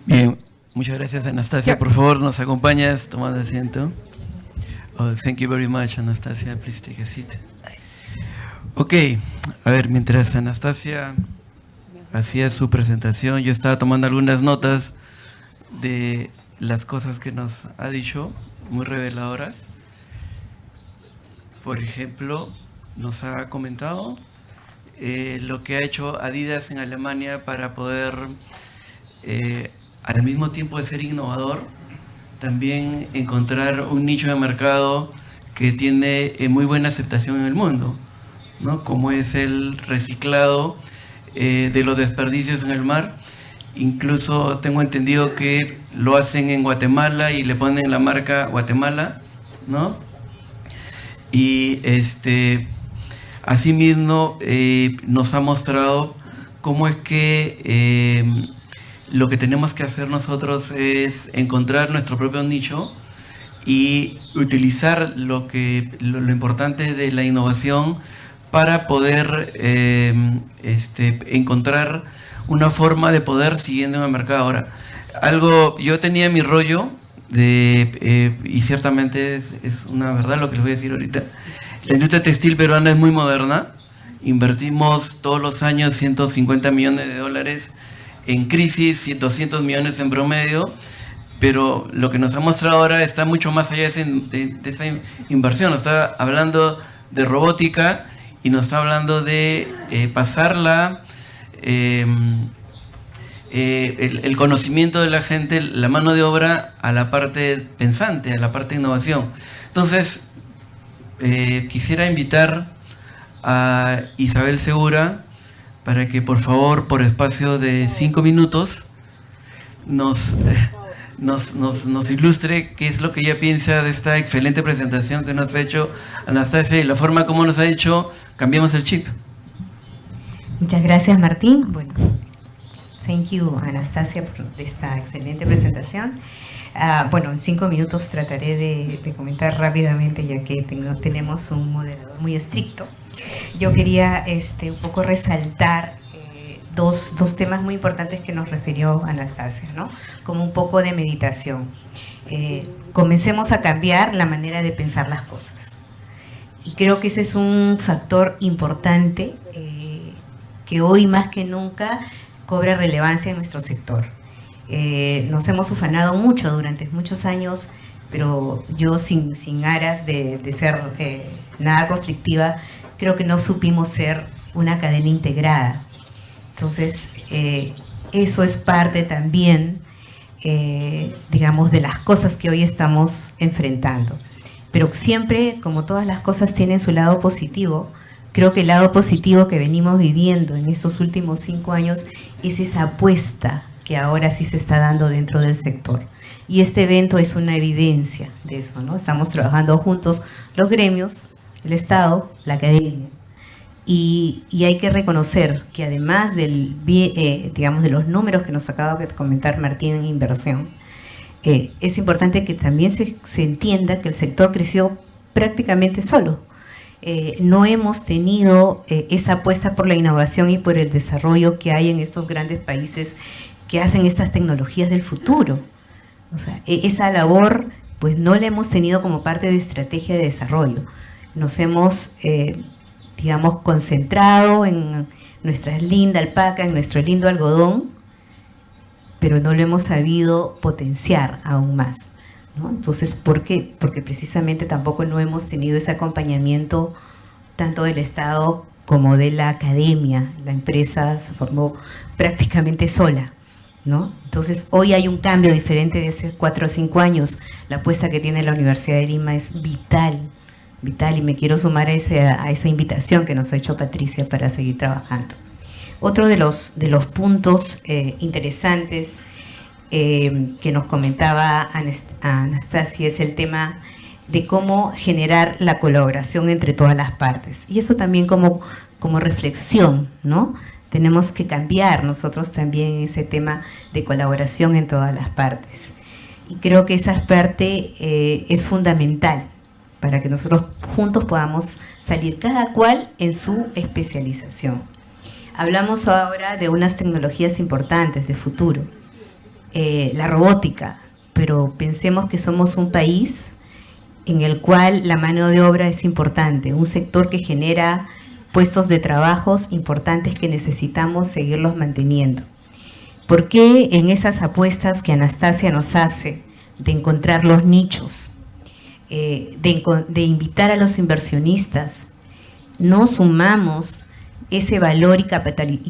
Bien, muchas gracias, Anastasia. Por favor, nos acompañas tomando asiento. Oh, thank you very much, Anastasia. Please take a seat. Ok, a ver, mientras Anastasia hacía su presentación, yo estaba tomando algunas notas de las cosas que nos ha dicho, muy reveladoras. Por ejemplo, nos ha comentado lo que ha hecho Adidas en Alemania para poder, al mismo tiempo de ser innovador, también encontrar un nicho de mercado que tiene muy buena aceptación en el mundo, ¿no? Como es el reciclado de los desperdicios en el mar. Incluso tengo entendido que lo hacen en Guatemala y le ponen la marca Guatemala, ¿no? Y asimismo nos ha mostrado cómo es que lo que tenemos que hacer nosotros es encontrar nuestro propio nicho y utilizar lo importante de la innovación para poder encontrar una forma de poder siguiendo en el mercado. Ahora, yo tenía mi rollo y ciertamente es una verdad lo que les voy a decir ahorita. La industria textil peruana es muy moderna. Invertimos todos los años 150 millones de dólares en crisis, 200 millones en promedio, pero lo que nos ha mostrado ahora está mucho más allá de esa inversión. Nos está hablando de robótica y nos está hablando de pasarla el conocimiento de la gente, la mano de obra, a la parte pensante, a la parte de innovación. Entonces, quisiera invitar a Isabel Segura para que por favor, por espacio de 5 minutos, nos ilustre qué es lo que ella piensa de esta excelente presentación que nos ha hecho Anastasia y la forma como nos ha dicho cambiemos el chip. Muchas gracias, Martín. Bueno, thank you, Anastasia, por esta excelente presentación. Bueno, en 5 minutos trataré de comentar rápidamente, ya que tenemos un moderador muy estricto. Yo quería un poco resaltar dos temas muy importantes que nos refirió Anastasia, ¿no? Como un poco de meditación. Comencemos a cambiar la manera de pensar las cosas. Y creo que ese es un factor importante que hoy más que nunca cobra relevancia en nuestro sector. Nos hemos ufanado mucho durante muchos años, pero yo sin aras de ser nada conflictiva, creo que no supimos ser una cadena integrada. Entonces, eso es parte también, digamos, de las cosas que hoy estamos enfrentando. Pero siempre, como todas las cosas tienen su lado positivo, creo que el lado positivo que venimos viviendo en estos últimos 5 años es esa apuesta que ahora sí se está dando dentro del sector. Y este evento es una evidencia de eso, ¿no? Estamos trabajando juntos los gremios, el Estado, la academia. Y hay que reconocer que además digamos, de los números que nos acaba de comentar Martín en inversión, es importante que también se entienda que el sector creció prácticamente solo. No hemos tenido esa apuesta por la innovación y por el desarrollo que hay en estos grandes países que hacen estas tecnologías del futuro. O sea, esa labor pues no la hemos tenido como parte de estrategia de desarrollo. Nos hemos, digamos, concentrado en nuestra linda alpaca, en nuestro lindo algodón, pero no lo hemos sabido potenciar aún más, ¿no? Entonces, ¿por qué? Porque precisamente tampoco no hemos tenido ese acompañamiento tanto del Estado como de la academia. La empresa se formó prácticamente sola, ¿no? Entonces, hoy hay un cambio diferente de hace 4 o 5 años. La apuesta que tiene la Universidad de Lima es vital, y me quiero sumar a esa invitación que nos ha hecho Patricia para seguir trabajando. Otro de los puntos interesantes que nos comentaba Anastasia es el tema de cómo generar la colaboración entre todas las partes. Y eso también como reflexión, ¿no? Tenemos que cambiar nosotros también ese tema de colaboración en todas las partes. Y creo que esa parte es fundamental para que nosotros juntos podamos salir cada cual en su especialización. Hablamos ahora de unas tecnologías importantes de futuro. la robótica, pero pensemos que somos un país en el cual la mano de obra es importante, un sector que genera puestos de trabajos importantes que necesitamos seguirlos manteniendo. ¿Por qué en esas apuestas que Anastasia nos hace de encontrar los nichos, de invitar a los inversionistas, no sumamos ese valor y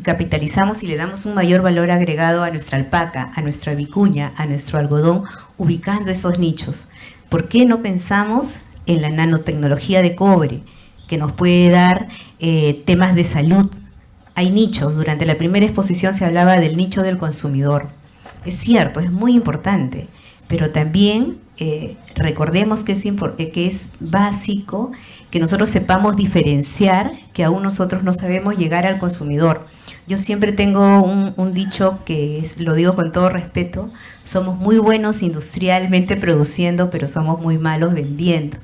capitalizamos y le damos un mayor valor agregado a nuestra alpaca, a nuestra vicuña, a nuestro algodón, ubicando esos nichos? ¿Por qué no pensamos en la nanotecnología de cobre, que nos puede dar temas de salud? Hay nichos. Durante la primera exposición se hablaba del nicho del consumidor. Es cierto, es muy importante, pero también recordemos que es básico que nosotros sepamos diferenciar, que aún nosotros no sabemos llegar al consumidor. Yo siempre tengo un dicho lo digo con todo respeto: somos muy buenos industrialmente produciendo, pero somos muy malos vendiendo.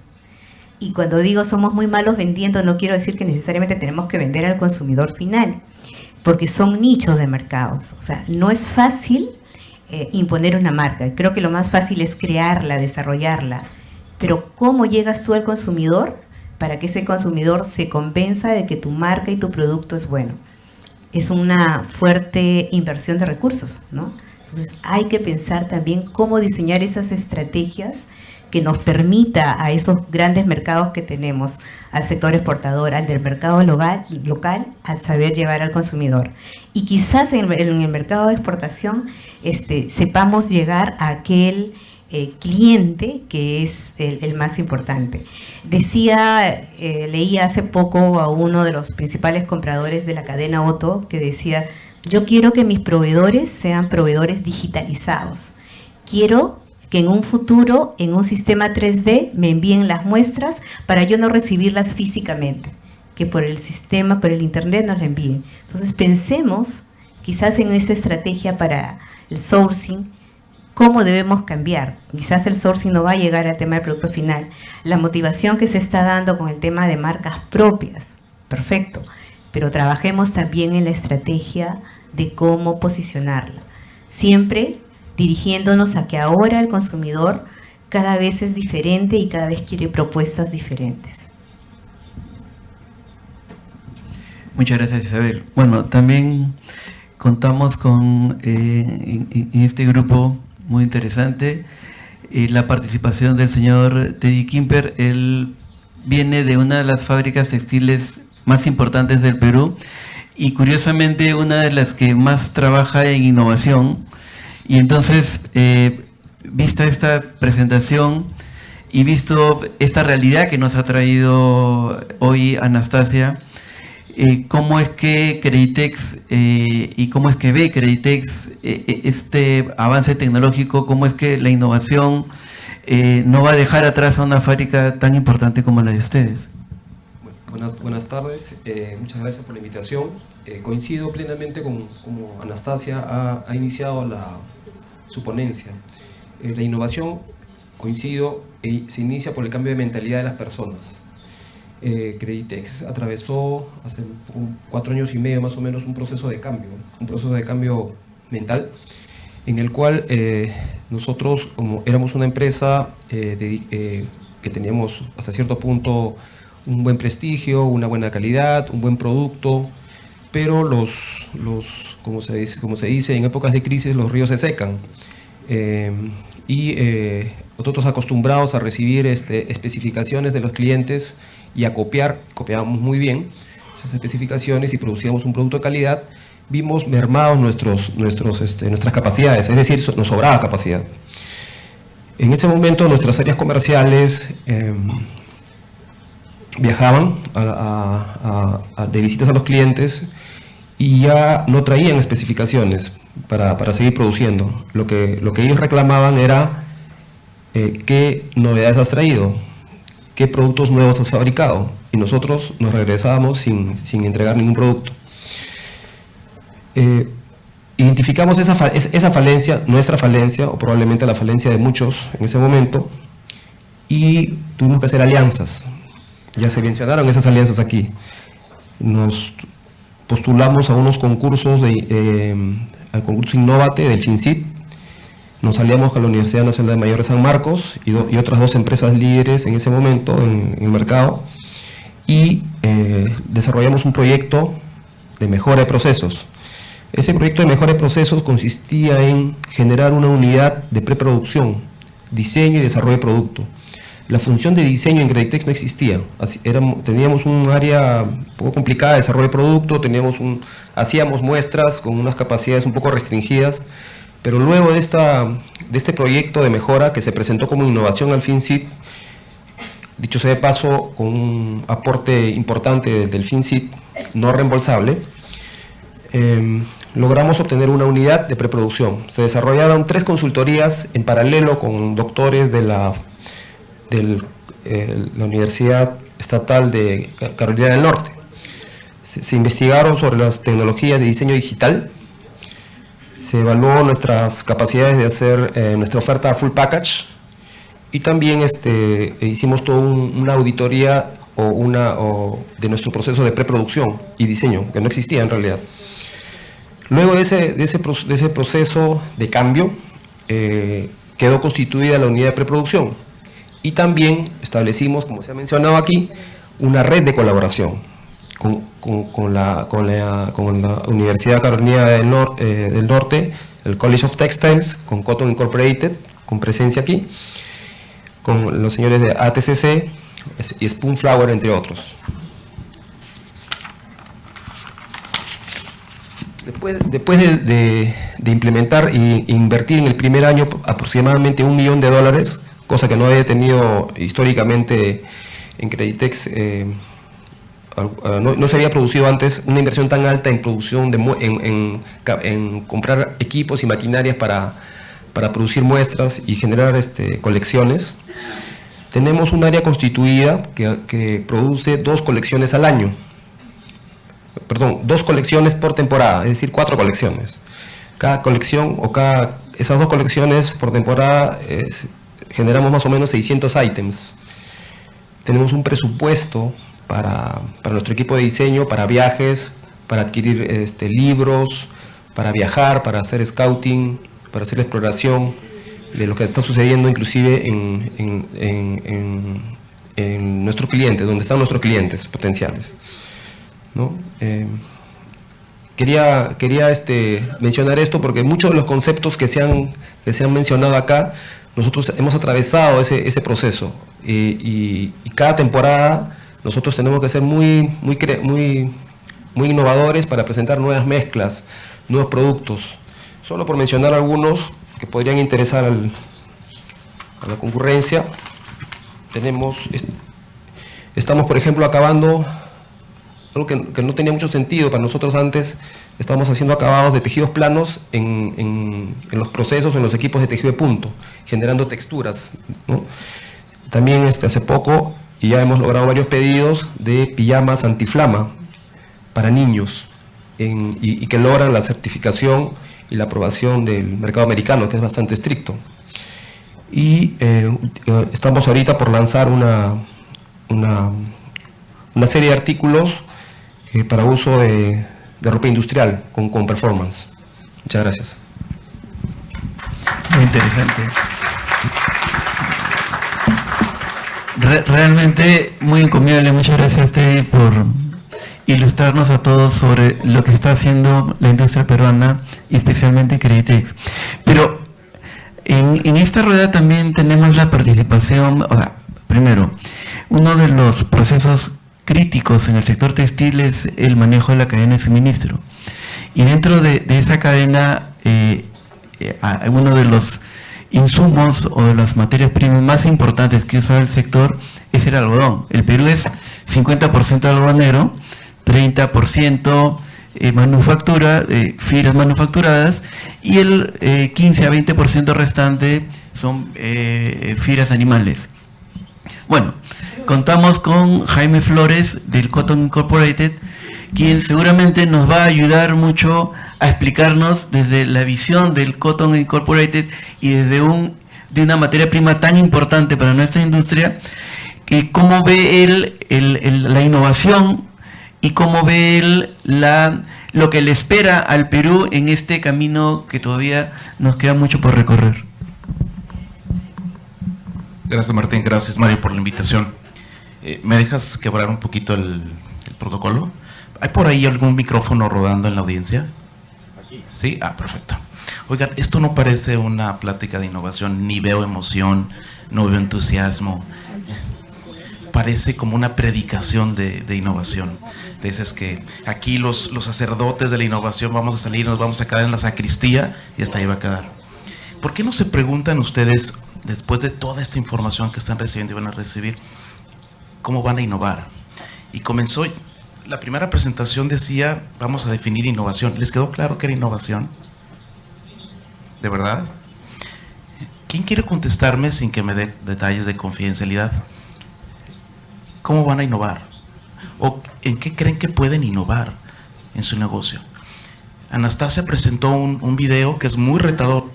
Y cuando digo somos muy malos vendiendo, no quiero decir que necesariamente tenemos que vender al consumidor final, porque son nichos de mercados. O sea, no es fácil imponer una marca. Creo que lo más fácil es crearla, desarrollarla. Pero ¿cómo llegas tú al consumidor para que ese consumidor se convenza de que tu marca y tu producto es bueno? Es una fuerte inversión de recursos, ¿no? Entonces hay que pensar también cómo diseñar esas estrategias que nos permita a esos grandes mercados que tenemos, al sector exportador, al del mercado local, al saber llevar al consumidor. Y quizás en el mercado de exportación sepamos llegar a aquel cliente que es el más importante. Leía hace poco a uno de los principales compradores de la cadena Otto que decía: yo quiero que mis proveedores sean proveedores digitalizados. Quiero que en un futuro, en un sistema 3D, me envíen las muestras para yo no recibirlas físicamente, que por el sistema, por el internet nos la envíen. Entonces pensemos quizás en esta estrategia para el sourcing, cómo debemos cambiar. Quizás el sourcing no va a llegar al tema del producto final. La motivación que se está dando con el tema de marcas propias, perfecto, pero trabajemos también en la estrategia de cómo posicionarla. Siempre dirigiéndonos a que ahora el consumidor cada vez es diferente y cada vez quiere propuestas diferentes. Muchas gracias, Isabel. Bueno, también contamos con en este grupo muy interesante la participación del señor Teddy Kimper. Él viene de una de las fábricas textiles más importantes del Perú y curiosamente una de las que más trabaja en innovación. Y entonces, vista esta presentación y visto esta realidad que nos ha traído hoy Anastasia, ¿cómo es que Creditex y cómo es que ve Creditex este avance tecnológico? ¿Cómo es que la innovación no va a dejar atrás a una fábrica tan importante como la de ustedes? Buenas tardes, muchas gracias por la invitación. Coincido plenamente con como Anastasia ha iniciado su ponencia. La innovación, coincido, se inicia por el cambio de mentalidad de las personas. Creditex atravesó hace 4 años y medio más o menos un proceso de cambio mental, en el cual nosotros, como éramos una empresa que teníamos hasta cierto punto un buen prestigio, una buena calidad, un buen producto, pero como se dice, en épocas de crisis los ríos se secan. Nosotros acostumbrados a recibir especificaciones de los clientes y a copiábamos muy bien esas especificaciones y producíamos un producto de calidad, vimos mermados nuestras capacidades, es decir, nos sobraba capacidad. En ese momento nuestras áreas comerciales viajaban de visitas a los clientes y ya no traían especificaciones para seguir produciendo. Lo que ellos reclamaban era qué novedades has traído, qué productos nuevos has fabricado, y nosotros nos regresábamos sin entregar ningún producto. Identificamos esa falencia, nuestra falencia, o probablemente la falencia de muchos en ese momento, y tuvimos que hacer alianzas. Ya se mencionaron esas alianzas aquí. Nos postulamos a unos concursos, al concurso Innovate del FinCit, Nos aliamos con la Universidad Nacional de Mayor de San Marcos y otras 2 empresas líderes en ese momento en el mercado, y desarrollamos un proyecto de mejora de procesos. Ese proyecto de mejora de procesos consistía en generar una unidad de preproducción, diseño y desarrollo de producto. La función de diseño en Creditex no existía. Teníamos un área un poco complicada de desarrollo de producto, hacíamos muestras con unas capacidades un poco restringidas, pero luego de este proyecto de mejora que se presentó como innovación al FinCit, dicho sea de paso, con un aporte importante del FinCit no reembolsable, logramos obtener una unidad de preproducción. Se desarrollaron 3 consultorías en paralelo con doctores de la Universidad Estatal de Carolina del Norte. Se investigaron sobre las tecnologías de diseño digital, se evaluó nuestras capacidades de hacer nuestra oferta full package, y también hicimos toda una auditoría de nuestro proceso de preproducción y diseño, que no existía en realidad. Luego de ese proceso de cambio, quedó constituida la unidad de preproducción, y también establecimos, como se ha mencionado aquí, una red de colaboración con la Universidad Carolina del Norte, el College of Textiles, con Cotton Incorporated, con presencia aquí, con los señores de ATCC y Spoonflower, entre otros. Después de implementar e invertir en el primer año aproximadamente $1 millón, cosa que no había tenido históricamente en Creditex, no se había producido antes una inversión tan alta en producción, en comprar equipos y maquinarias para producir muestras y generar colecciones. Tenemos un área constituida que produce 2 colecciones al año. Perdón, 2 colecciones por temporada, es decir, 4 colecciones. Cada colección, esas 2 colecciones por temporada, generamos más o menos 600 ítems. Tenemos un presupuesto para nuestro equipo de diseño, para viajes, para adquirir libros, para viajar, para hacer scouting, para hacer exploración de lo que está sucediendo inclusive en nuestros clientes, donde están nuestros clientes potenciales, ¿no? Quería mencionar esto porque muchos de los conceptos que se han mencionado acá, nosotros hemos atravesado ese proceso, y cada temporada nosotros tenemos que ser muy innovadores para presentar nuevas mezclas, nuevos productos. Solo por mencionar algunos que podrían interesar a la concurrencia, estamos por ejemplo acabando algo que no tenía mucho sentido para nosotros antes. Estamos haciendo acabados de tejidos planos en los procesos, en los equipos de tejido de punto, generando texturas, ¿no? También hace poco, y ya hemos logrado varios pedidos de pijamas antiflama para niños, y que logran la certificación y la aprobación del mercado americano, que es bastante estricto. Y estamos ahorita por lanzar una serie de artículos para uso de ropa industrial con performance. Muchas gracias. Muy interesante. Realmente muy encomiable. Muchas gracias, Teddy, por ilustrarnos a todos sobre lo que está haciendo la industria peruana y especialmente Creditex. Pero en esta rueda también tenemos la participación, primero, uno de los procesos críticos en el sector textil es el manejo de la cadena de suministro. Y dentro de esa cadena, uno de los insumos o de las materias primas más importantes que usa el sector es el algodón. El Perú es 50% algodonero, 30% manufactura, fibras manufacturadas, y el 15 a 20% restante son fibras animales. Bueno, contamos con Jaime Flores del Cotton Incorporated, quien seguramente nos va a ayudar mucho a explicarnos desde la visión del Cotton Incorporated y desde una materia prima tan importante para nuestra industria, que cómo ve él la innovación y cómo ve él lo que le espera al Perú en este camino que todavía nos queda mucho por recorrer. Gracias, Martín. Gracias, Mario, por la invitación. ¿Me dejas quebrar un poquito el protocolo? ¿Hay por ahí algún micrófono rodando en la audiencia? ¿Sí? Ah, perfecto. Oigan, esto no parece una plática de innovación, ni veo emoción, no veo entusiasmo. Parece como una predicación de innovación. Dices que aquí los sacerdotes de la innovación vamos a salir, nos vamos a quedar en la sacristía y hasta ahí va a quedar. ¿Por qué no se preguntan ustedes, después de toda esta información que están recibiendo y van a recibir, cómo van a innovar? Y comenzó, la primera presentación decía, vamos a definir innovación. ¿Les quedó claro qué era innovación? ¿De verdad? ¿Quién quiere contestarme sin que me dé detalles de confidencialidad? ¿Cómo van a innovar? ¿O en qué creen que pueden innovar en su negocio? Anastasia presentó un video que es muy retador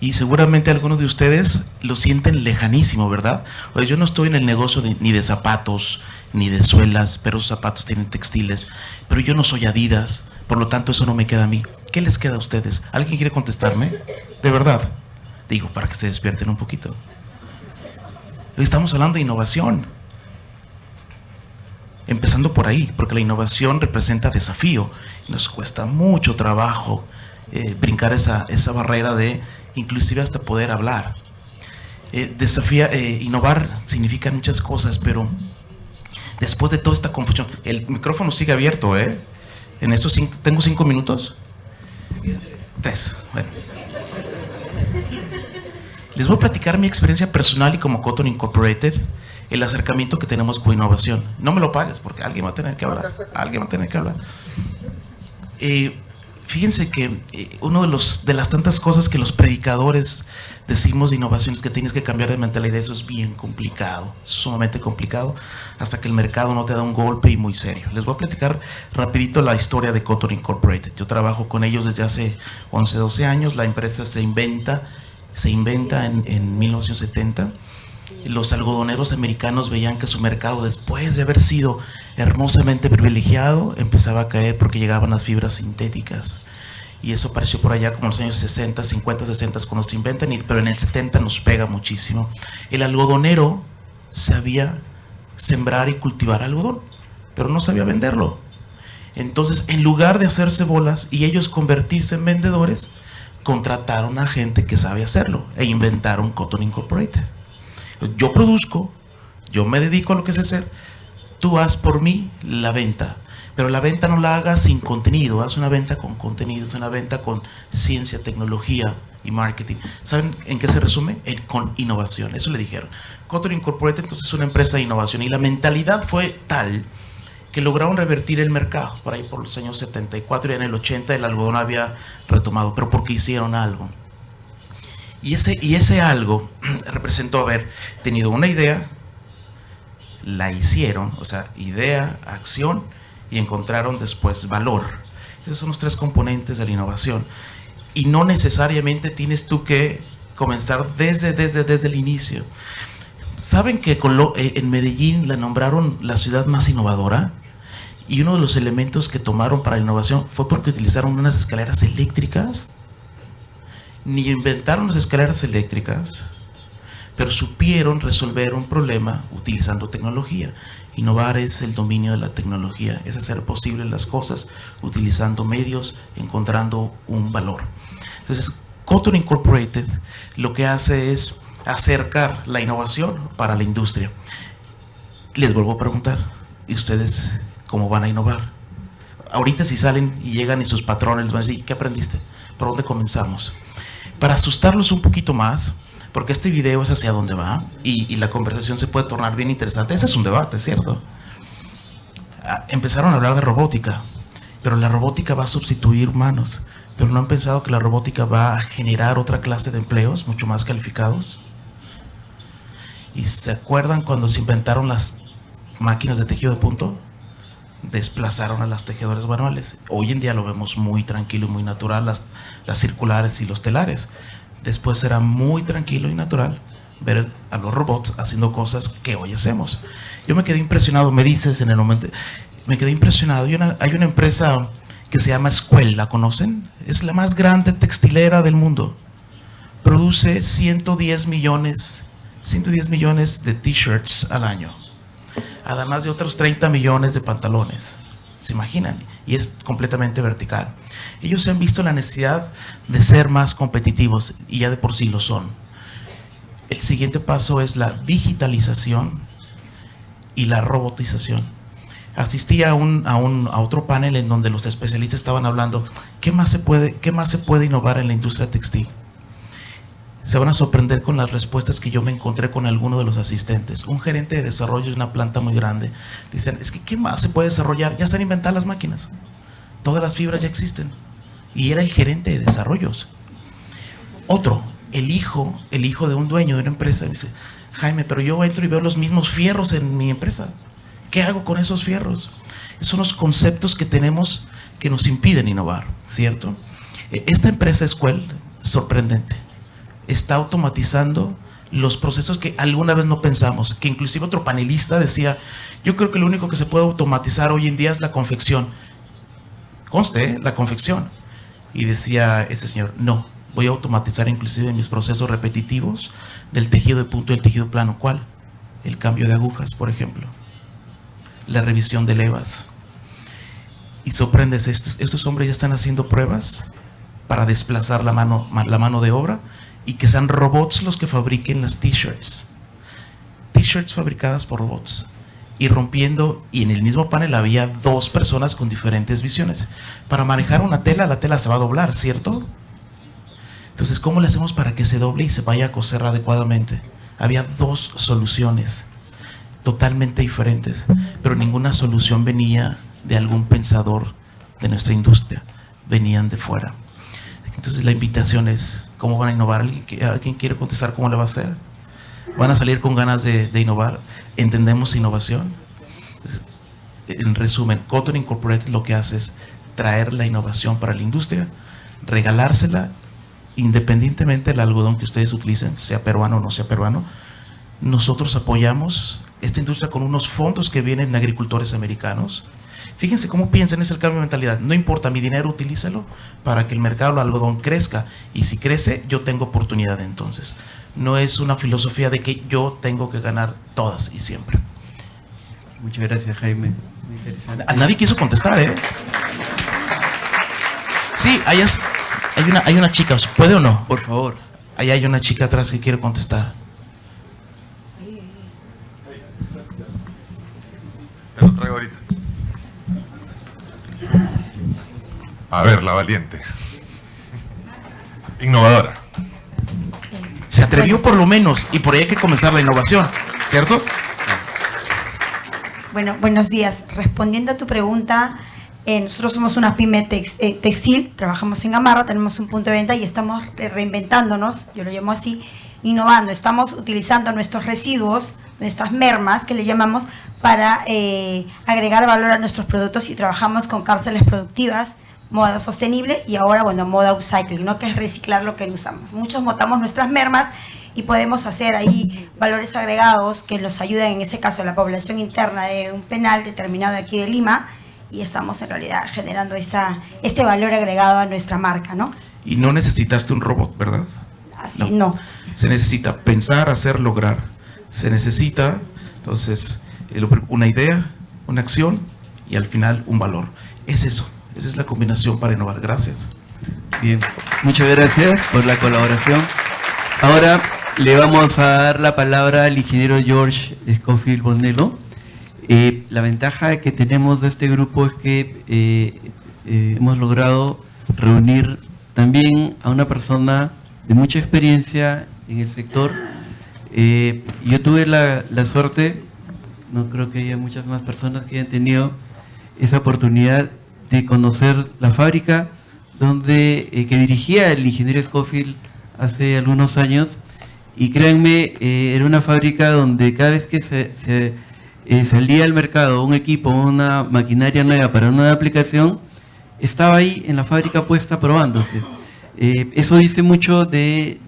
y seguramente algunos de ustedes lo sienten lejanísimo, ¿verdad? Oye, yo no estoy en el negocio ni de zapatos, ni de suelas, pero esos zapatos tienen textiles, pero yo no soy Adidas, por lo tanto eso no me queda a mí. ¿Qué les queda a ustedes? ¿Alguien quiere contestarme? ¿De verdad? Digo, para que se despierten un poquito. Hoy estamos hablando de innovación. Empezando por ahí, porque la innovación representa desafío. Nos cuesta mucho trabajo brincar esa barrera de inclusive hasta poder hablar. Innovar significa muchas cosas, pero después de toda esta confusión, el micrófono sigue abierto, ¿eh? En esos ¿tengo 5 minutos? 3, bueno. Les voy a platicar mi experiencia personal y como Cotton Incorporated, el acercamiento que tenemos con innovación. No me lo pagues porque alguien va a tener que hablar. Alguien va a tener que hablar. Fíjense que uno de las tantas cosas que los predicadores decimos de innovación es que tienes que cambiar de mentalidad. Eso es bien complicado, sumamente complicado, hasta que el mercado no te da un golpe y muy serio. Les voy a platicar rapidito la historia de Cotton Incorporated. Yo trabajo con ellos desde hace 11, 12 años. La empresa se inventa en 1970. Los algodoneros americanos veían que su mercado, después de haber sido hermosamente privilegiado, empezaba a caer porque llegaban las fibras sintéticas. Y eso apareció por allá como en los años 60, 50, 60 cuando se inventan, pero en el 70 nos pega muchísimo. El algodonero sabía sembrar y cultivar algodón, pero no sabía venderlo. Entonces, en lugar de hacerse bolas y ellos convertirse en vendedores, contrataron a gente que sabe hacerlo e inventaron Cotton Incorporated. Yo produzco, yo me dedico a lo que sé hacer, tú haz por mí la venta, pero la venta no la hagas sin contenido, haz una venta con contenido, es una venta con ciencia, tecnología y marketing. ¿Saben en qué se resume? Con innovación, eso le dijeron. Cotton Incorporated entonces es una empresa de innovación y la mentalidad fue tal que lograron revertir el mercado, por ahí por los años 74 y en el 80 el algodón había retomado, pero porque hicieron algo. Y ese algo representó haber tenido una idea, la hicieron, o sea, idea, acción, y encontraron después valor. Esos son los 3 componentes de la innovación. Y no necesariamente tienes tú que comenzar desde el inicio. ¿Saben que en Medellín la nombraron la ciudad más innovadora? Y uno de los elementos que tomaron para la innovación fue porque utilizaron unas escaleras eléctricas. Ni inventaron las escaleras eléctricas, pero supieron resolver un problema utilizando tecnología. Innovar es el dominio de la tecnología, es hacer posibles las cosas utilizando medios, encontrando un valor. Entonces, Cotton Incorporated lo que hace es acercar la innovación para la industria. Les vuelvo a preguntar, ¿y ustedes cómo van a innovar? Ahorita si salen y llegan y sus patrones les van a decir, ¿qué aprendiste? ¿Por dónde comenzamos? Para asustarlos un poquito más, porque este video es hacia dónde va y la conversación se puede tornar bien interesante. Ese es un debate, ¿cierto? Empezaron a hablar de robótica, pero la robótica va a sustituir humanos, pero no han pensado que la robótica va a generar otra clase de empleos mucho más calificados. ¿Y se acuerdan cuando se inventaron las máquinas de tejido de punto? Desplazaron a las tejedoras manuales. Hoy en día lo vemos muy tranquilo y muy natural, las circulares y los telares. Después será muy tranquilo y natural ver a los robots haciendo cosas que hoy hacemos. Yo me quedé impresionado, me dices en el momento, me quedé impresionado. Hay una empresa que se llama Squel, ¿la conocen? Es la más grande textilera del mundo. Produce 110 millones de t-shirts al año, además de otros 30 millones de pantalones. ¿Se imaginan? Y es completamente vertical. Ellos se han visto la necesidad de ser más competitivos y ya de por sí lo son. El siguiente paso es la digitalización y la robotización. Asistí a otro panel en donde los especialistas estaban hablando qué más se puede innovar en la industria textil. Se van a sorprender con las respuestas que yo me encontré con alguno de los asistentes. Un gerente de desarrollo de una planta muy grande. Dicen, es que ¿qué más se puede desarrollar? Ya están inventadas las máquinas. Todas las fibras ya existen. Y era el gerente de desarrollos. Otro, el hijo de un dueño de una empresa, dice, Jaime, pero yo entro y veo los mismos fierros en mi empresa. ¿Qué hago con esos fierros? Esos son los conceptos que tenemos que nos impiden innovar, ¿cierto? Esta empresa Squel, sorprendente, está automatizando los procesos que alguna vez no pensamos, que inclusive otro panelista decía, yo creo que lo único que se puede automatizar hoy en día es la confección. Conste, la confección. Y decía este señor, no, voy a automatizar inclusive mis procesos repetitivos del tejido de punto y del tejido plano. ¿Cuál? El cambio de agujas, por ejemplo. La revisión de levas. Y sorprendes, estos hombres ya están haciendo pruebas para desplazar la mano de obra y que sean robots los que fabriquen las t-shirts. T-shirts fabricadas por robots. Y rompiendo, y en el mismo panel había dos personas con diferentes visiones. Para manejar una tela, la tela se va a doblar, ¿cierto? Entonces, ¿cómo le hacemos para que se doble y se vaya a coser adecuadamente? Había dos soluciones totalmente diferentes, pero ninguna solución venía de algún pensador de nuestra industria, venían de fuera. Entonces la invitación es, ¿cómo van a innovar? ¿Alguien quiere contestar cómo le va a hacer? ¿Van a salir con ganas de innovar? ¿Entendemos innovación? En resumen, Cotton Incorporated lo que hace es traer la innovación para la industria, regalársela independientemente del algodón que ustedes utilicen, sea peruano o no sea peruano. Nosotros apoyamos esta industria con unos fondos que vienen de agricultores americanos. Fíjense cómo piensan, es el cambio de mentalidad. No importa, mi dinero utilícelo para que el mercado del algodón crezca. Y si crece, yo tengo oportunidad entonces. No es una filosofía de que yo tengo que ganar todas y siempre. Muchas gracias, Jaime. Muy interesante. Nadie quiso contestar, ¿eh? Sí, hay una chica, ¿puede o no? Por favor. Ahí hay una chica atrás que quiere contestar. Te lo traigo ahorita. A ver, la valiente. Innovadora. Se atrevió por lo menos, y por ahí hay que comenzar la innovación, ¿cierto? Bueno, buenos días. Respondiendo a tu pregunta, nosotros somos una pyme textil, trabajamos en Gamarra, tenemos un punto de venta y estamos reinventándonos, yo lo llamo así, innovando. Estamos utilizando nuestros residuos, nuestras mermas, que le llamamos, para agregar valor a nuestros productos, y trabajamos con cárceles productivas, moda sostenible y ahora, bueno, moda upcycling, ¿no? Que es reciclar lo que no usamos. Muchos botamos nuestras mermas y podemos hacer ahí valores agregados que nos ayuden, en este caso, a la población interna de un penal determinado de aquí de Lima, y estamos en realidad generando este valor agregado a nuestra marca, ¿no? Y no necesitaste un robot, ¿verdad? Así, no. Se necesita pensar, hacer, lograr. Se necesita, entonces, una idea, una acción y al final un valor. Es eso. Esa es la combinación para innovar. Gracias. Bien, muchas gracias por la colaboración. Ahora le vamos a dar la palabra al ingeniero George Scofield Bonello. La ventaja que tenemos de este grupo es que hemos logrado reunir también a una persona de mucha experiencia en el sector. Yo tuve la suerte, no creo que haya muchas más personas que hayan tenido esa oportunidad de conocer la fábrica que dirigía el ingeniero Scofield hace algunos años, y créanme, era una fábrica donde cada vez que salía al mercado un equipo, una maquinaria nueva para una nueva aplicación, estaba ahí en la fábrica puesta probándose. Eso dice mucho de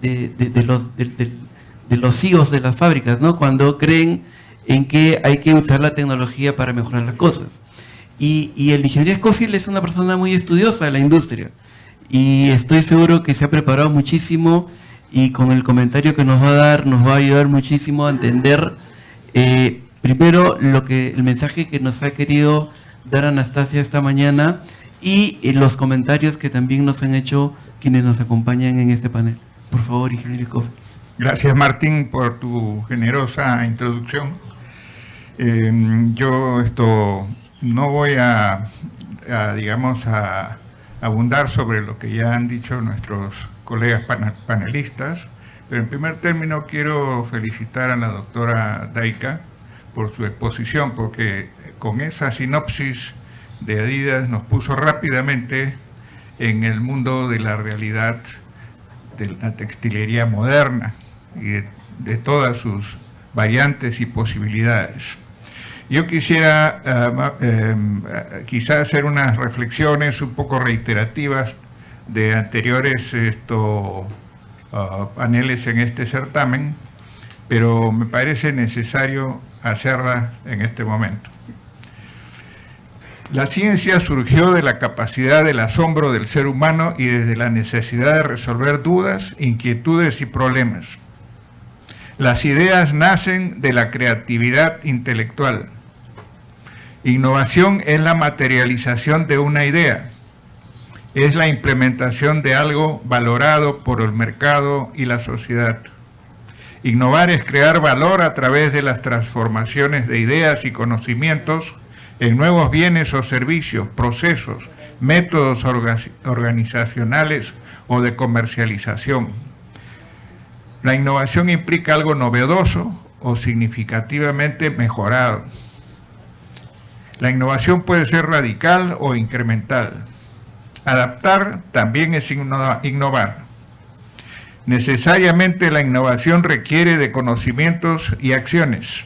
los CEOs de las fábricas, ¿no? Cuando creen en que hay que usar la tecnología para mejorar las cosas. Y el ingeniero Scofield es una persona muy estudiosa de la industria. Y estoy seguro que se ha preparado muchísimo y con el comentario que nos va a dar, nos va a ayudar muchísimo a entender primero el mensaje que nos ha querido dar Anastasia esta mañana y los comentarios que también nos han hecho quienes nos acompañan en este panel. Por favor, ingeniero Scofield. Gracias, Martín, por tu generosa introducción. Yo no voy a abundar sobre lo que ya han dicho nuestros colegas panelistas, pero en primer término quiero felicitar a la doctora Daika por su exposición, porque con esa sinopsis de Adidas nos puso rápidamente en el mundo de la realidad de la textilería moderna y de todas sus variantes y posibilidades. Yo quisiera quizás hacer unas reflexiones un poco reiterativas de anteriores paneles en este certamen, pero me parece necesario hacerlas en este momento. La ciencia surgió de la capacidad del asombro del ser humano y desde la necesidad de resolver dudas, inquietudes y problemas. Las ideas nacen de la creatividad intelectual. Innovación es la materialización de una idea. Es la implementación de algo valorado por el mercado y la sociedad. Innovar es crear valor a través de las transformaciones de ideas y conocimientos en nuevos bienes o servicios, procesos, métodos organizacionales o de comercialización. La innovación implica algo novedoso o significativamente mejorado. La innovación puede ser radical o incremental. Adaptar también es innovar. Necesariamente la innovación requiere de conocimientos y acciones.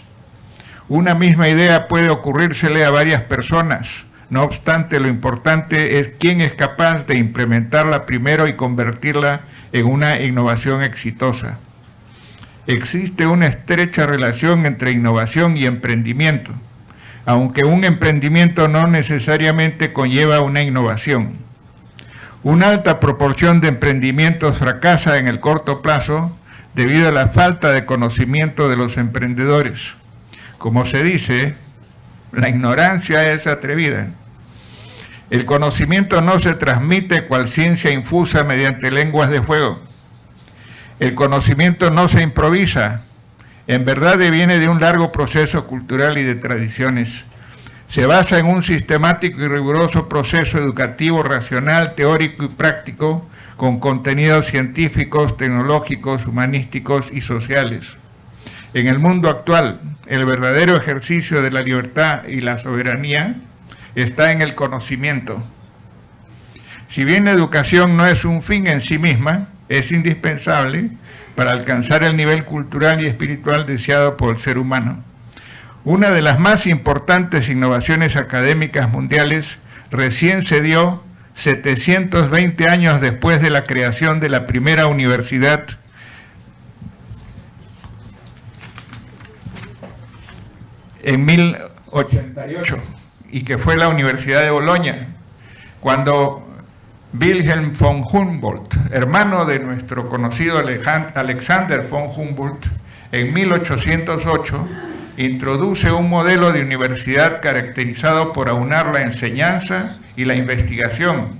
Una misma idea puede ocurrírsele a varias personas. No obstante, lo importante es quién es capaz de implementarla primero y convertirla en una innovación exitosa. Existe una estrecha relación entre innovación y emprendimiento, aunque un emprendimiento no necesariamente conlleva una innovación. Una alta proporción de emprendimientos fracasa en el corto plazo debido a la falta de conocimiento de los emprendedores. Como se dice, la ignorancia es atrevida. El conocimiento no se transmite cual ciencia infusa mediante lenguas de fuego. El conocimiento no se improvisa. En verdad viene de un largo proceso cultural y de tradiciones. Se basa en un sistemático y riguroso proceso educativo, racional, teórico y práctico, con contenidos científicos, tecnológicos, humanísticos y sociales. En el mundo actual, el verdadero ejercicio de la libertad y la soberanía está en el conocimiento. Si bien la educación no es un fin en sí misma, es indispensable para alcanzar el nivel cultural y espiritual deseado por el ser humano. Una de las más importantes innovaciones académicas mundiales recién se dio 720 años después de la creación de la primera universidad en 1088, y que fue la Universidad de Bolonia, cuando Wilhelm von Humboldt, hermano de nuestro conocido Alexander von Humboldt, en 1808, introduce un modelo de universidad caracterizado por aunar la enseñanza y la investigación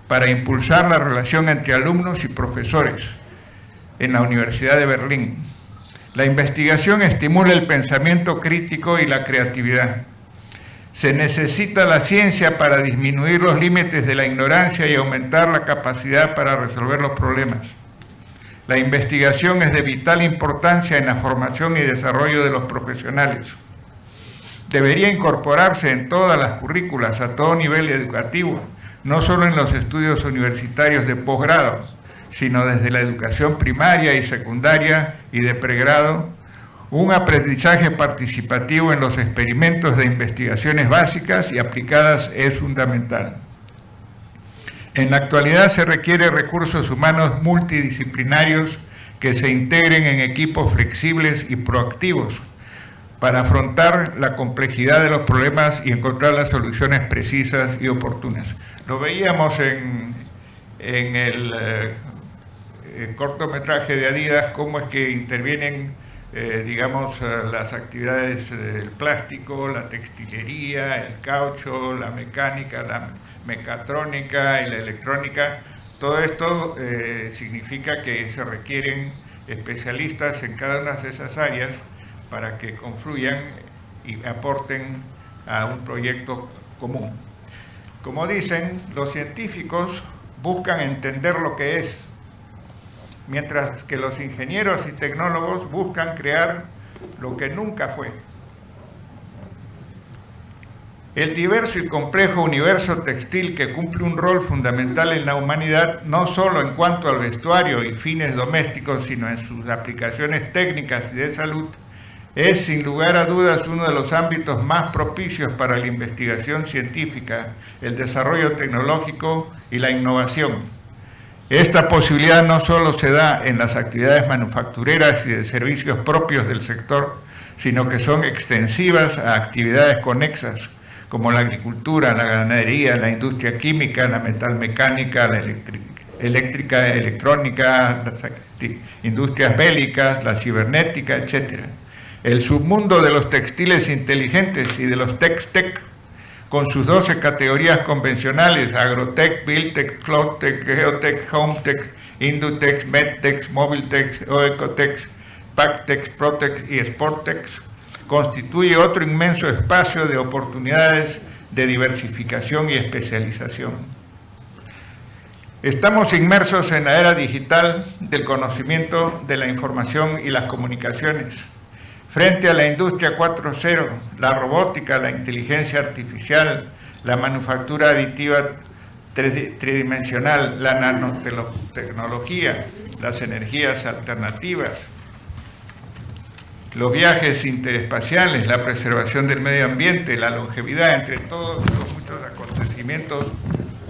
para impulsar la relación entre alumnos y profesores en la Universidad de Berlín. La investigación estimula el pensamiento crítico y la creatividad. Se necesita la ciencia para disminuir los límites de la ignorancia y aumentar la capacidad para resolver los problemas. La investigación es de vital importancia en la formación y desarrollo de los profesionales. Debería incorporarse en todas las currículas, a todo nivel educativo, no solo en los estudios universitarios de posgrado, sino desde la educación primaria y secundaria y de pregrado. Un aprendizaje participativo en los experimentos de investigaciones básicas y aplicadas es fundamental. En la actualidad se requiere recursos humanos multidisciplinarios que se integren en equipos flexibles y proactivos para afrontar la complejidad de los problemas y encontrar las soluciones precisas y oportunas. Lo veíamos en el cortometraje de Adidas, cómo es que intervienen, digamos, las actividades del plástico, la textilería, el caucho, la mecánica, la mecatrónica y la electrónica. Todo esto significa que se requieren especialistas en cada una de esas áreas para que confluyan y aporten a un proyecto común. Como dicen, los científicos buscan entender lo que es, mientras que los ingenieros y tecnólogos buscan crear lo que nunca fue. El diverso y complejo universo textil, que cumple un rol fundamental en la humanidad, no solo en cuanto al vestuario y fines domésticos, sino en sus aplicaciones técnicas y de salud, es sin lugar a dudas uno de los ámbitos más propicios para la investigación científica, el desarrollo tecnológico y la innovación. Esta posibilidad no solo se da en las actividades manufactureras y de servicios propios del sector, sino que son extensivas a actividades conexas, como la agricultura, la ganadería, la industria química, la metalmecánica, la eléctrica, electrónica, las industrias bélicas, la cibernética, etc. El submundo de los textiles inteligentes y de los tech-tech, con sus 12 categorías convencionales: agrotech, buildtech, cloudtech, geotech, hometech, indutech, medtech, mobiltech, ecotech, pactech, protech y sporttech, constituye otro inmenso espacio de oportunidades de diversificación y especialización. Estamos inmersos en la era digital del conocimiento, de la información y las comunicaciones. Frente a la industria 4.0, la robótica, la inteligencia artificial, la manufactura aditiva tridimensional, la nanotecnología, las energías alternativas, los viajes interespaciales, la preservación del medio ambiente, la longevidad, entre todos los muchos acontecimientos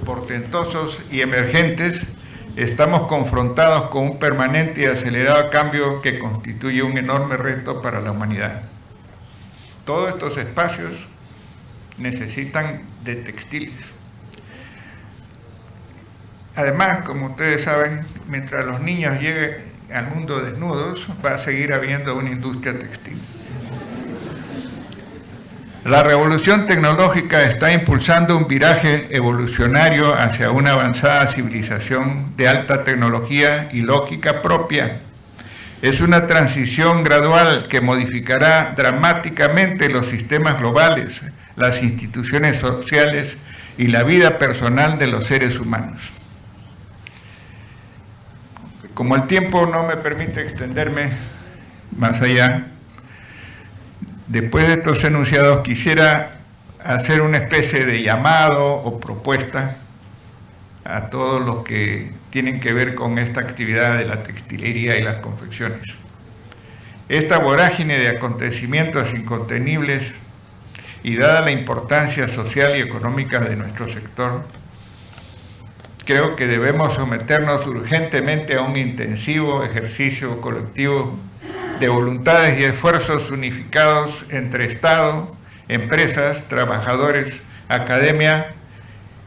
portentosos y emergentes, estamos confrontados con un permanente y acelerado cambio que constituye un enorme reto para la humanidad. Todos estos espacios necesitan de textiles. Además, como ustedes saben, mientras los niños lleguen al mundo desnudos, va a seguir habiendo una industria textil. La revolución tecnológica está impulsando un viraje evolucionario hacia una avanzada civilización de alta tecnología y lógica propia. Es una transición gradual que modificará dramáticamente los sistemas globales, las instituciones sociales y la vida personal de los seres humanos. Como el tiempo no me permite extenderme más allá, después de estos enunciados quisiera hacer una especie de llamado o propuesta a todos los que tienen que ver con esta actividad de la textilería y las confecciones. Esta vorágine de acontecimientos incontenibles y dada la importancia social y económica de nuestro sector, creo que debemos someternos urgentemente a un intensivo ejercicio colectivo de voluntades y esfuerzos unificados entre Estado, empresas, trabajadores, academia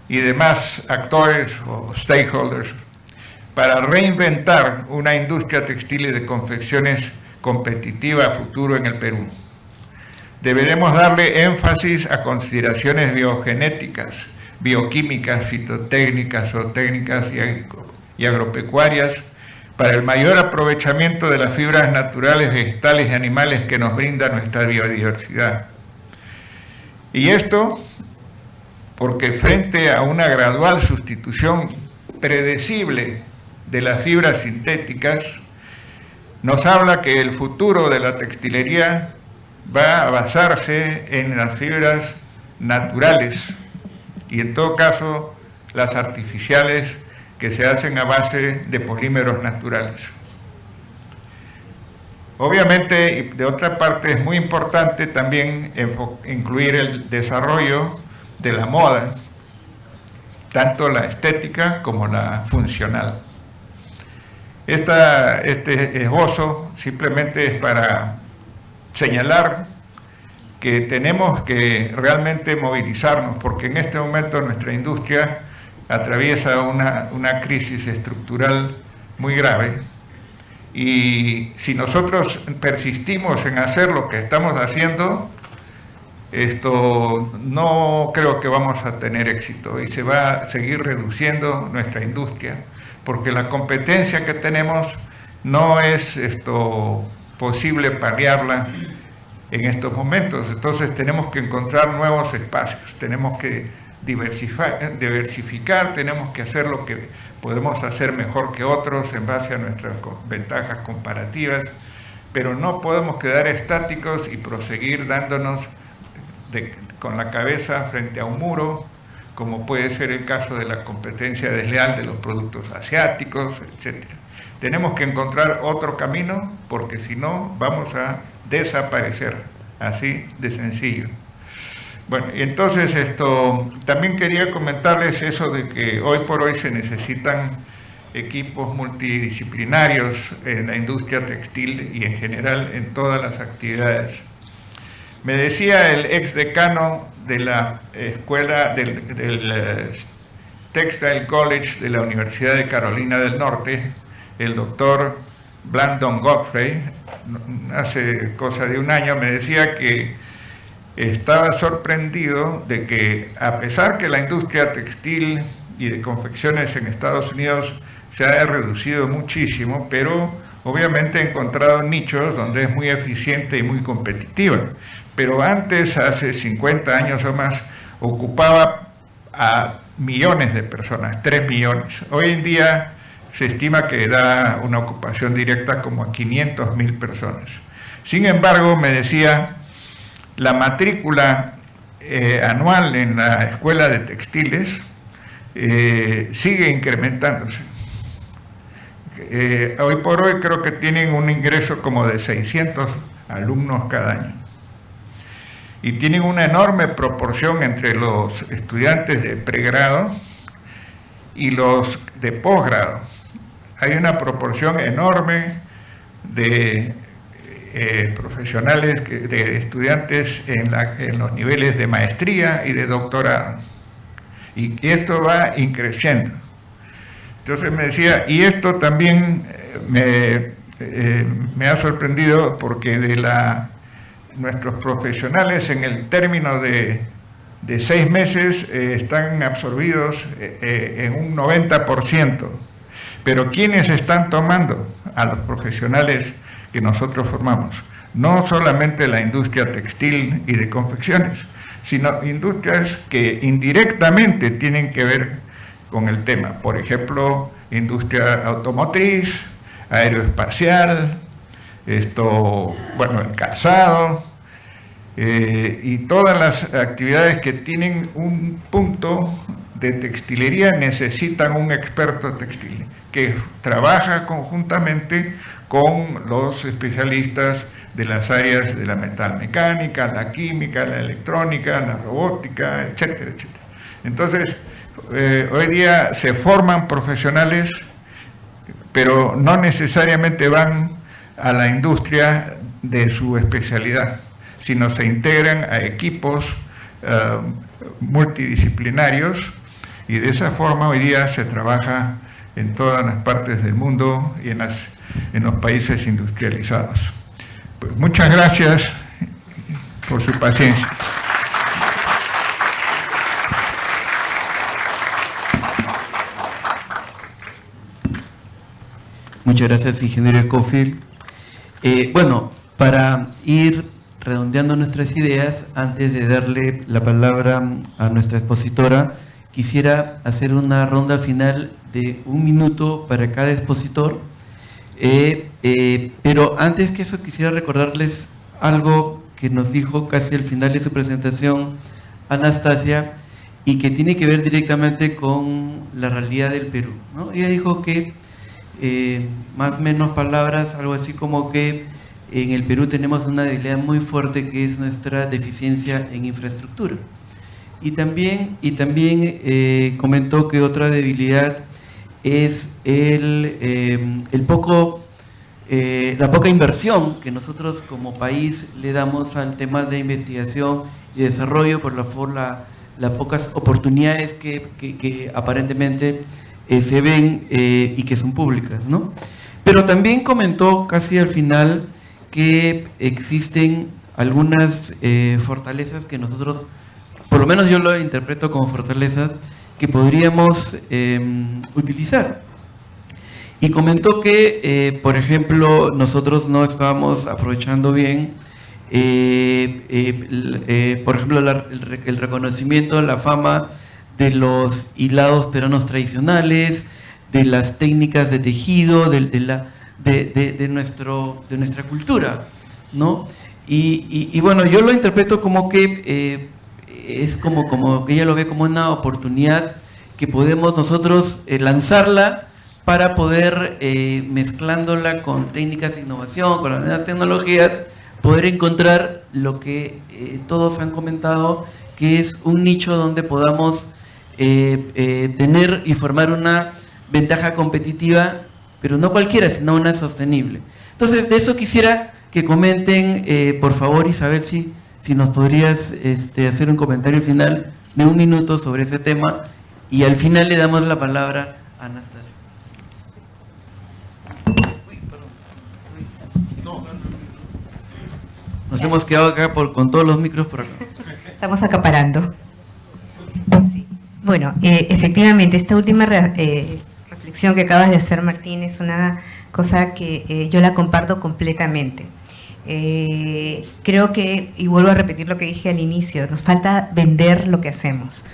y demás actores o stakeholders para reinventar una industria textil y de confecciones competitiva a futuro en el Perú. Deberemos darle énfasis a consideraciones biogenéticas, bioquímicas, fitotécnicas, zootécnicas y agropecuarias para el mayor aprovechamiento de las fibras naturales, vegetales y animales que nos brinda nuestra biodiversidad. Y esto porque frente a una gradual sustitución predecible de las fibras sintéticas, nos habla que el futuro de la textilería va a basarse en las fibras naturales y en todo caso las artificiales que se hacen a base de polímeros naturales. Obviamente, y de otra parte, es muy importante también incluir el desarrollo de la moda, tanto la estética como la funcional. Este esbozo simplemente es para señalar que tenemos que realmente movilizarnos, porque en este momento nuestra industria atraviesa una crisis estructural muy grave, y si nosotros persistimos en hacer lo que estamos haciendo, no creo que vamos a tener éxito y se va a seguir reduciendo nuestra industria, porque la competencia que tenemos no es posible paliarla en estos momentos. Entonces tenemos que encontrar nuevos espacios, tenemos que diversificar, tenemos que hacer lo que podemos hacer mejor que otros en base a nuestras ventajas comparativas, pero no podemos quedar estáticos y proseguir dándonos con la cabeza frente a un muro, como puede ser el caso de la competencia desleal de los productos asiáticos, etc. Tenemos que encontrar otro camino, porque si no vamos a desaparecer, así de sencillo. Bueno, y entonces también quería comentarles eso de que hoy por hoy se necesitan equipos multidisciplinarios en la industria textil y en general en todas las actividades. Me decía el ex decano de la escuela del Textile College de la Universidad de Carolina del Norte, el doctor Blandon Godfrey, hace cosa de un año, me decía que estaba sorprendido de que, a pesar que la industria textil y de confecciones en Estados Unidos se ha reducido muchísimo, pero obviamente ha encontrado nichos donde es muy eficiente y muy competitiva. Pero antes, hace 50 años o más, ocupaba a millones de personas, 3 millones. Hoy en día se estima que da una ocupación directa como a 500,000 personas. Sin embargo, me decía, la matrícula anual en la escuela de textiles sigue incrementándose. Hoy por hoy creo que tienen un ingreso como de 600 alumnos cada año. Y tienen una enorme proporción entre los estudiantes de pregrado y los de posgrado. Hay una proporción enorme de profesionales, de estudiantes en los niveles de maestría y de doctorado. Y esto va increciendo. Entonces me decía, y esto también me ha sorprendido porque nuestros profesionales en el término de 6 meses están absorbidos en un 90%. Pero ¿quiénes están tomando a los profesionales que nosotros formamos? No solamente la industria textil y de confecciones, sino industrias que indirectamente tienen que ver con el tema. Por ejemplo, industria automotriz, aeroespacial, el calzado, y todas las actividades que tienen un punto de textilería necesitan un experto textil que trabaja conjuntamente con los especialistas de las áreas de la metalmecánica, la química, la electrónica, la robótica, etcétera, etcétera. Entonces, hoy día se forman profesionales, pero no necesariamente van a la industria de su especialidad, sino se integran a equipos multidisciplinarios, y de esa forma hoy día se trabaja en todas las partes del mundo y en los países industrializados. Pues muchas gracias por su paciencia. Muchas gracias, ingeniero Scofield. Bueno, para ir redondeando nuestras ideas, antes de darle la palabra a nuestra expositora, quisiera hacer una ronda final de 1 minuto para cada expositor. Pero antes que eso, quisiera recordarles algo que nos dijo casi al final de su presentación Anastasia, y que tiene que ver directamente con la realidad del Perú, ¿no? Ella dijo que, más o menos palabras, algo así como que en el Perú tenemos una debilidad muy fuerte, que es nuestra deficiencia en infraestructura. Y también comentó que otra debilidad es el poco la poca inversión que nosotros como país le damos al tema de investigación y desarrollo por las pocas oportunidades que aparentemente se ven y que son públicas, ¿no? Pero también comentó casi al final que existen algunas fortalezas que nosotros, por lo menos yo lo interpreto como fortalezas, que podríamos utilizar. Y comentó que, por ejemplo, nosotros no estábamos aprovechando bien, por ejemplo, el reconocimiento, la fama de los hilados peruanos tradicionales, de las técnicas de tejido, de nuestra cultura, ¿no? Y bueno, yo lo interpreto como que es como que ella lo ve como una oportunidad que podemos nosotros lanzarla para poder, mezclándola con técnicas de innovación, con las nuevas tecnologías, poder encontrar lo que todos han comentado, que es un nicho donde podamos tener y formar una ventaja competitiva, pero no cualquiera, sino una sostenible. Entonces, de eso quisiera que comenten, por favor, Isabel, si nos podrías hacer un comentario final de 1 minuto sobre ese tema, y al final le damos la palabra a Anastasia. Nos hemos quedado acá con todos los micros por acá. Estamos acaparando. Sí. Bueno, efectivamente, esta última reflexión que acabas de hacer, Martín, es una cosa que yo la comparto completamente. Creo que, y vuelvo a repetir lo que dije al inicio, nos falta vender lo que hacemos.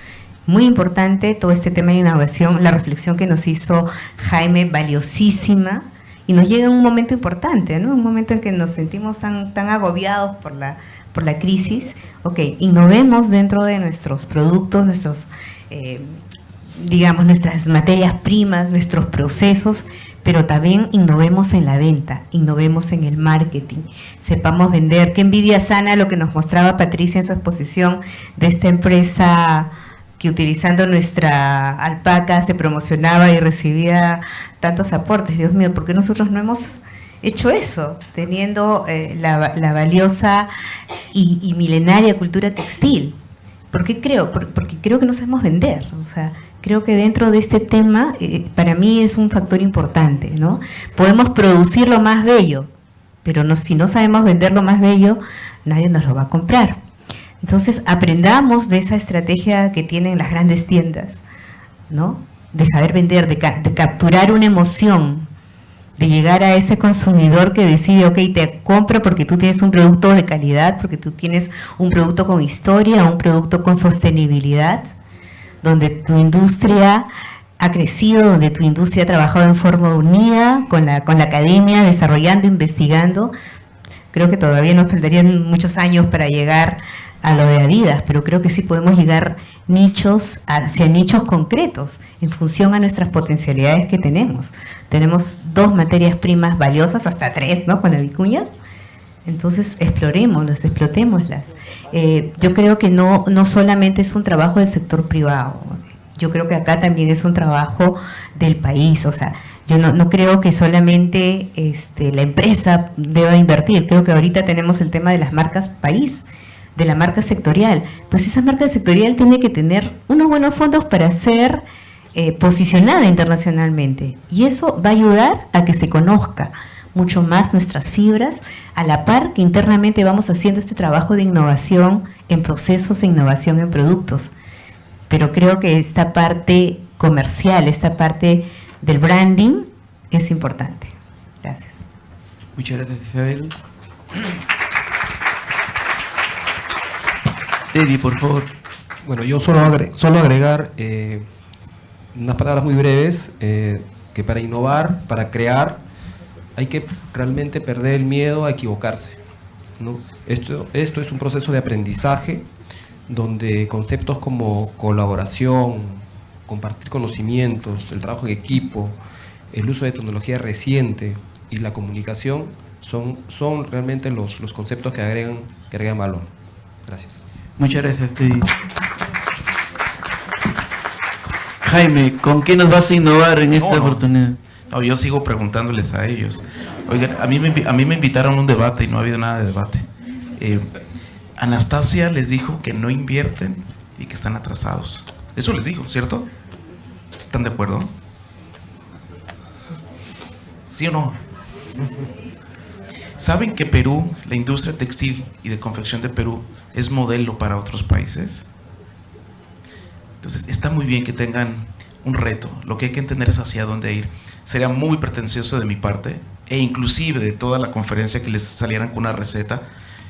Muy importante todo este tema de innovación, la reflexión que nos hizo Jaime, valiosísima, y nos llega en un momento importante, ¿no? Un momento en que nos sentimos tan agobiados por la crisis. Ok, innovemos dentro de nuestros productos, nuestras materias primas, nuestros procesos, pero también innovemos en la venta, innovemos en el marketing, sepamos vender. Qué envidia sana lo que nos mostraba Patricia en su exposición de esta empresa que utilizando nuestra alpaca se promocionaba y recibía tantos aportes. Dios mío, ¿por qué nosotros no hemos hecho eso? Teniendo la valiosa y milenaria cultura textil. ¿Por qué creo? Porque creo que no sabemos vender. O sea, creo que dentro de este tema, para mí es un factor importante, ¿no? Podemos producir lo más bello, pero si no sabemos vender lo más bello, nadie nos lo va a comprar. Entonces, aprendamos de esa estrategia que tienen las grandes tiendas, ¿no? De saber vender, de capturar una emoción, de llegar a ese consumidor que decide, ok, te compro porque tú tienes un producto de calidad, porque tú tienes un producto con historia, un producto con sostenibilidad, donde tu industria ha crecido, donde tu industria ha trabajado en forma unida con la academia, desarrollando, investigando. Creo que todavía nos faltarían muchos años para llegar a lo de Adidas, pero creo que sí podemos llegar hacia nichos concretos en función a nuestras potencialidades que tenemos. Tenemos 2 materias primas valiosas, hasta 3, ¿no? Con la vicuña. Entonces, explotémoslas. Yo creo que no solamente es un trabajo del sector privado. Yo creo que acá también es un trabajo del país. O sea, yo no creo que solamente la empresa deba invertir. Creo que ahorita tenemos el tema de las marcas país, de la marca sectorial. Pues esa marca sectorial tiene que tener unos buenos fondos para ser posicionada internacionalmente. Y eso va a ayudar a que se conozca mucho más nuestras fibras, a la par que internamente vamos haciendo este trabajo de innovación en procesos e innovación en productos. Pero creo que esta parte comercial, esta parte del branding es importante. Gracias. Muchas gracias, Isabel. Eddie, por favor. Bueno, yo solo agregar unas palabras muy breves, que para innovar, para crear, hay que realmente perder el miedo a equivocarse, ¿no? Esto es un proceso de aprendizaje donde conceptos como colaboración, compartir conocimientos, el trabajo en equipo, el uso de tecnología reciente y la comunicación son realmente los conceptos que agregan valor. Gracias. Muchas gracias, Teddy. Jaime, ¿con qué nos vas a innovar en esta oportunidad? No, yo sigo preguntándoles a ellos. Oigan, a mí me invitaron a un debate y no ha habido nada de debate. Anastasia les dijo que no invierten y que están atrasados. Eso les dijo, ¿cierto? ¿Están de acuerdo? ¿Sí o no? ¿Saben que Perú, la industria textil y de confección de Perú, es modelo para otros países? Entonces, está muy bien que tengan un reto. Lo que hay que entender es hacia dónde ir. Sería muy pretencioso de mi parte, e inclusive de toda la conferencia, que les salieran con una receta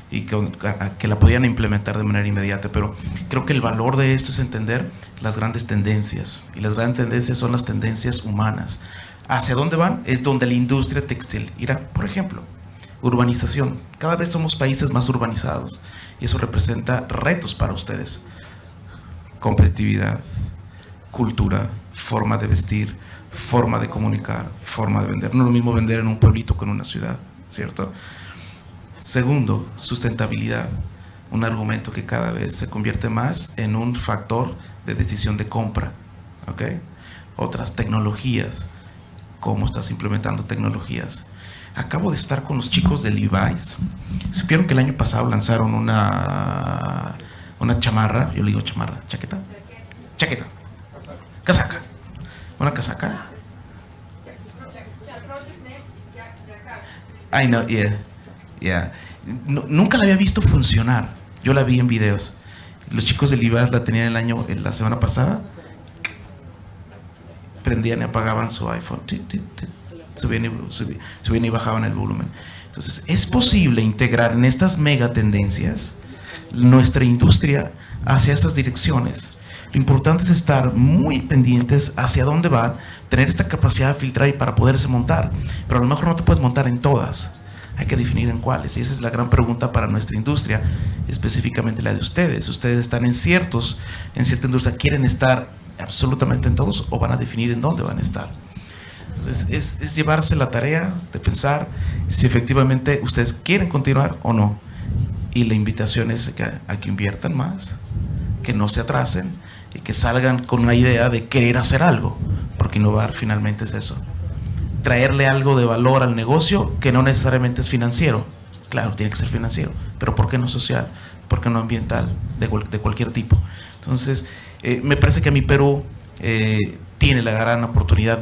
y que la pudieran implementar de manera inmediata, pero creo que el valor de esto es entender las grandes tendencias, y las grandes tendencias son las tendencias humanas. ¿Hacia dónde van? Es donde la industria textil irá. Por ejemplo, urbanización. Cada vez somos países más urbanizados y eso representa retos para ustedes. Competitividad, cultura, forma de vestir, forma de comunicar, forma de vender. No es lo mismo vender en un pueblito que en una ciudad, ¿cierto? Segundo, sustentabilidad. Un argumento que cada vez se convierte más en un factor de decisión de compra, ¿ok? Otras tecnologías. ¿Cómo estás implementando tecnologías? Acabo de estar con los chicos de Levi's. ¿Supieron que el año pasado lanzaron una chamarra? Yo le digo chamarra, chaqueta. Chaqueta. Casaca. Una casaca. I know, yeah. Nunca la había visto funcionar. Yo la vi en videos. Los chicos de Levi's la tenían la semana pasada. Prendían y apagaban su iPhone. Subían y bajaban el volumen. Entonces, es posible integrar en estas mega tendencias nuestra industria hacia esas direcciones. Lo importante es estar muy pendientes hacia dónde van, tener esta capacidad de filtrar y para poderse montar. Pero a lo mejor no te puedes montar en todas. Hay que definir en cuáles. Y esa es la gran pregunta para nuestra industria, específicamente la de ustedes. Ustedes están en cierta industria, ¿quieren estar absolutamente en todos o van a definir en dónde van a estar? Entonces, es llevarse la tarea de pensar si efectivamente ustedes quieren continuar o no. Y la invitación es a que inviertan más, que no se atrasen y que salgan con una idea de querer hacer algo, porque innovar finalmente es eso. Traerle algo de valor al negocio que no necesariamente es financiero. Claro, tiene que ser financiero, pero ¿por qué no social? ¿Por qué no ambiental? De cualquier tipo. Entonces, me parece que a mi Perú tiene la gran oportunidad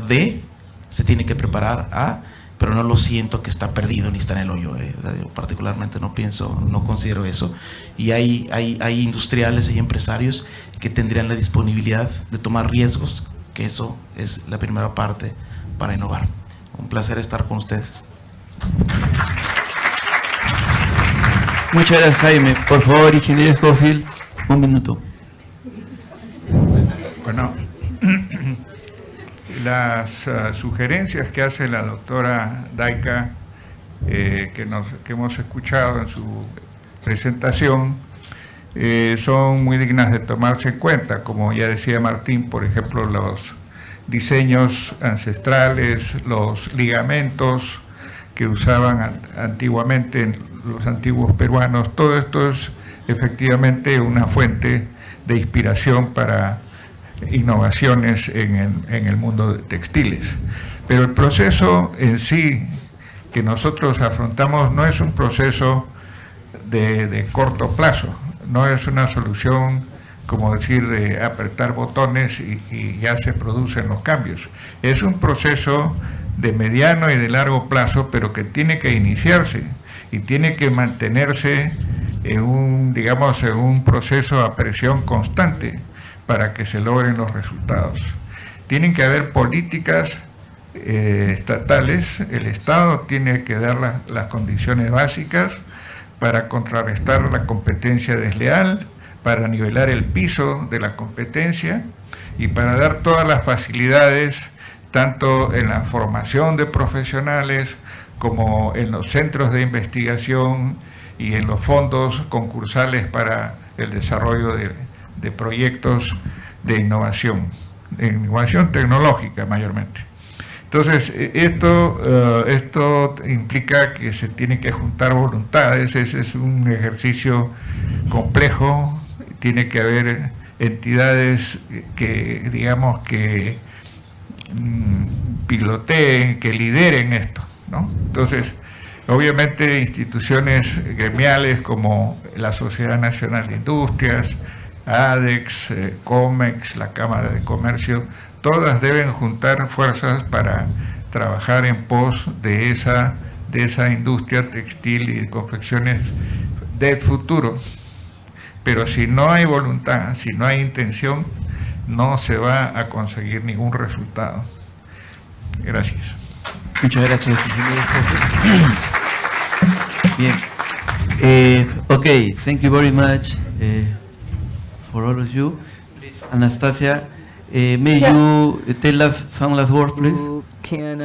se tiene que preparar pero no lo siento que está perdido ni está en el hoyo. Yo particularmente no considero eso. Y hay industriales, hay empresarios que tendrían la disponibilidad de tomar riesgos, que eso es la primera parte para innovar. Un placer estar con ustedes. Muchas gracias, Jaime. Por favor, ingeniero Scofield, un minuto. Bueno, las sugerencias que hace la doctora Daika, que hemos escuchado en su presentación, son muy dignas de tomarse en cuenta. Como ya decía Martín, por ejemplo, los diseños ancestrales, los ligamentos que usaban antiguamente los antiguos peruanos, todo esto es efectivamente una fuente de inspiración para innovaciones en el mundo de textiles. Pero el proceso en sí que nosotros afrontamos no es un proceso de corto plazo, no es una solución, como decir, de apretar botones y ya se producen los cambios. Es un proceso de mediano y de largo plazo, pero que tiene que iniciarse y tiene que mantenerse en un proceso a presión constante para que se logren los resultados. Tienen que haber políticas estatales. El Estado tiene que dar las condiciones básicas para contrarrestar la competencia desleal, para nivelar el piso de la competencia y para dar todas las facilidades, tanto en la formación de profesionales como en los centros de investigación y en los fondos concursales para el desarrollo de proyectos de innovación tecnológica mayormente. Entonces, esto implica que se tienen que juntar voluntades. Ese es un ejercicio complejo. Tiene que haber entidades que piloteen, que lideren esto. ¿no? Entonces, obviamente instituciones gremiales como la Sociedad Nacional de Industrias, ADEX, COMEX, la Cámara de Comercio, todas deben juntar fuerzas para trabajar en pos de esa industria textil y de confecciones del futuro. Pero si no hay voluntad, si no hay intención, no se va a conseguir ningún resultado. Gracias. Muchas gracias. Bien. Okay, thank you very much for all of you. Please, Anastasia, may you tell us some last words, please? Who can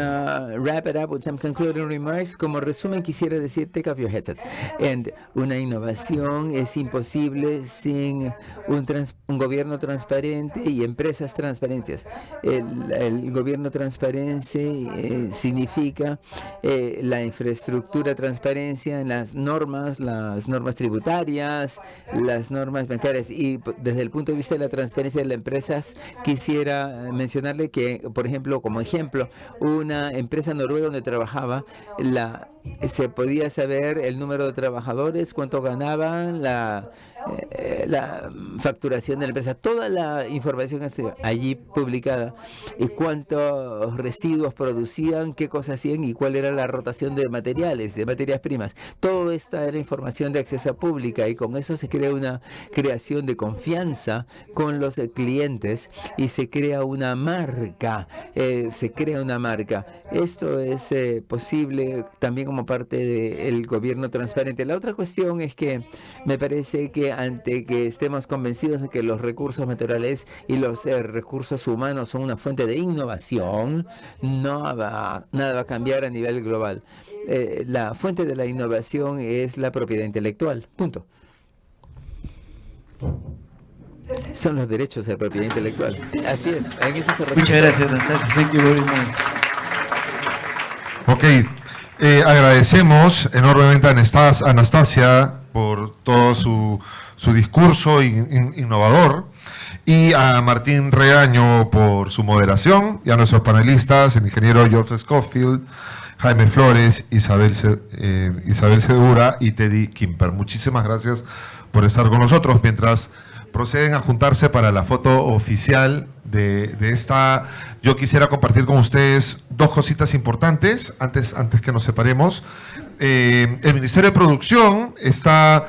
wrap it up with some concluding remarks. Como resumen quisiera decir, take off your headsets. And una innovación es imposible sin un gobierno transparente y empresas transparentes. El gobierno transparente significa la infraestructura transparencia en las normas tributarias, las normas bancarias, y desde el punto de vista de la transparencia de las empresas quisiera mencionarle que, por ejemplo, como ejemplo, una empresa noruega donde trabajaba, se podía saber el número de trabajadores, cuánto ganaban, la facturación de la empresa, toda la información está allí publicada, y cuántos residuos producían, qué cosas hacían y cuál era la rotación de materiales, de materias primas. Todo esta era información de acceso pública, y con eso se crea una creación de confianza con los clientes y se crea una marca. Esto es posible también como parte del gobierno transparente. La otra cuestión es que me parece que ante que estemos convencidos de que los recursos naturales y los recursos humanos son una fuente de innovación, nada va a cambiar a nivel global. La fuente de la innovación es la propiedad intelectual. Punto. Son los derechos de la propiedad intelectual. Así es. En eso se refiere. Muchas gracias, Anastasia. Thank you very much. Ok, agradecemos enormemente a Anastasia por todo su discurso innovador, y a Martín Reaño por su moderación, y a nuestros panelistas, el ingeniero George Scofield, Jaime Flores, Isabel Segura y Teddy Kimper. Muchísimas gracias por estar con nosotros mientras proceden a juntarse para la foto oficial de esta. Yo quisiera compartir con ustedes dos cositas importantes antes que nos separemos. El Ministerio de Producción está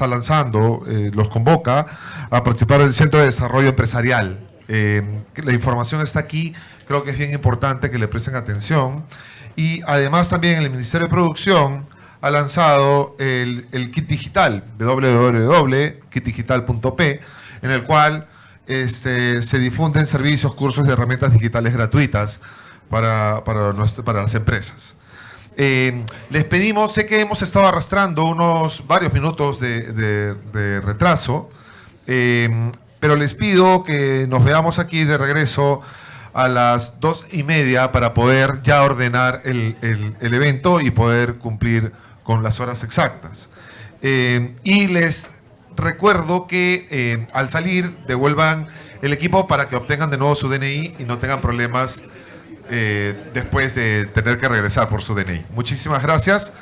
lanzando, los convoca a participar del Centro de Desarrollo Empresarial. La información está aquí, creo que es bien importante que le presten atención. Y además también el Ministerio de Producción ha lanzado el kit digital, www.kitdigital.p, en el cual se difunden servicios, cursos y herramientas digitales gratuitas para las empresas. Les pedimos, sé que hemos estado arrastrando varios minutos de retraso, pero les pido que nos veamos aquí de regreso a las 2:30 para poder ya ordenar el evento y poder cumplir con las horas exactas. Y les recuerdo que al salir devuelvan el equipo para que obtengan de nuevo su DNI y no tengan problemas después de tener que regresar por su DNI. Muchísimas gracias.